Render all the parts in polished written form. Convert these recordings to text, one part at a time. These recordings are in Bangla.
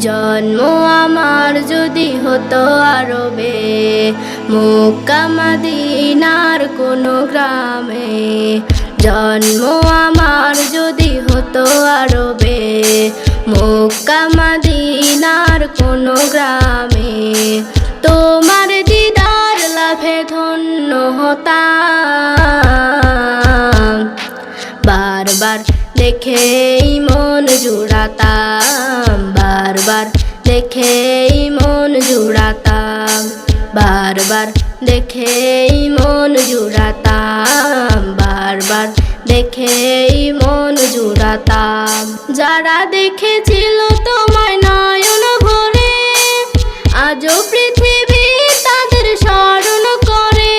জন্ম আমার যদি হতো আরবে, মক্কা মদিনার কোনো গ্রামে। জন্ম আমার যদি হতো আরবে, মক্কা মদিনার কোনো গ্রামে। তোমার দিদার লাভে ধন্য হতাম, বারবার দেখেই মন জুড়াতাম, বারবার দেখেই মন জুড়াতাম, বারবার দেখেই মন জুড়াতাম, বারবার দেখেই মন জুড়াতাম। যারা দেখেছিল তোমায় নয়ন ভরে, আজও পৃথিবী তাদের স্মরণ করে।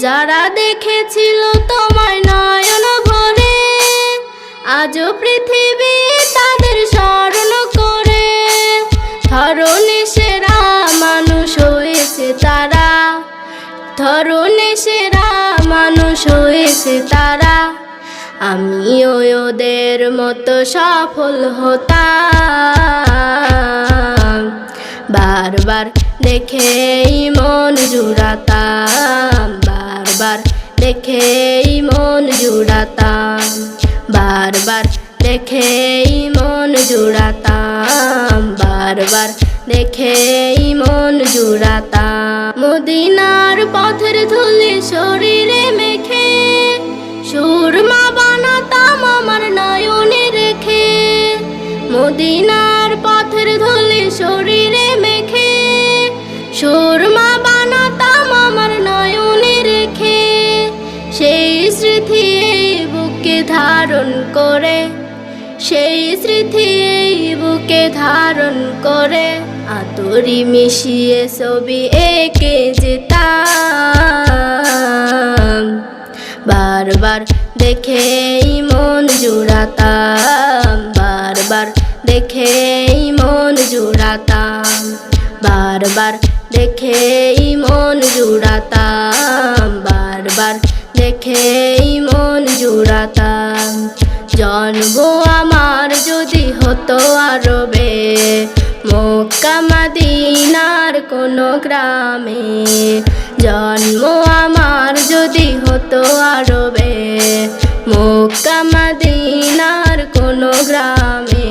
যারা দেখেছিল তোমায় নয়ন ভরে, আজও পৃথিবী তাদের স্মরণ করে। ধরণী সেরা মানুষ হয়েছে তারা, ধরণী সেরা মানুষ হয়েছে তারা। আমিও ওদের মতো সফল হতাম, বারবার দেখেই মন জুড়াতাম, বারবার দেখেই মন জুড়াতাম, বারবার দেখেই মন জুড়াতাম, বারবার দেখেই মন জুড়াতাম। মদিনার পথের ধুলি শরীরে মেখে, সুরমা বানাতাম আমার নয়নে রেখে। মদিনার পথের ধুলি শরীরে মেখে, সুরমা বানাতাম আমার নয়নে রেখে। সেই স্মৃতি বুকে ধারণ করে, সেই স্মৃতি বুকে ধারণ করে। আতরি মিশিয়ে ছবি এঁকে যেতাম, বারবার দেখেই মন জুড়াতাম, বারবার দেখেই মন জুড়াতাম, বারবার দেখেই মন জুড়াতাম, বারবার দেখেই মন জুড়াতাম। জন্ম আমার যদি হতো আরবে, মক্কা মদিনার কোনো গ্রামে। জন্ম আমার যদি হতো আরবে, মক্কা মদিনার কোনো গ্রামে।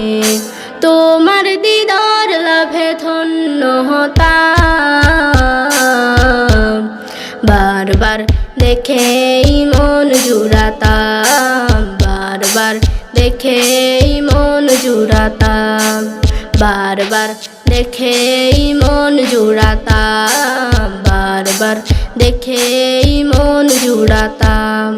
তোমার দিদার লাভে ধন্য হতাম, বারবার দেখেই মন জুড়াতাম, বারবার দেখেই মন জুড়াতাম, বারবার দেখেই মন জুড়াতাম, বারবার দেখেই মন জুড়াতাম।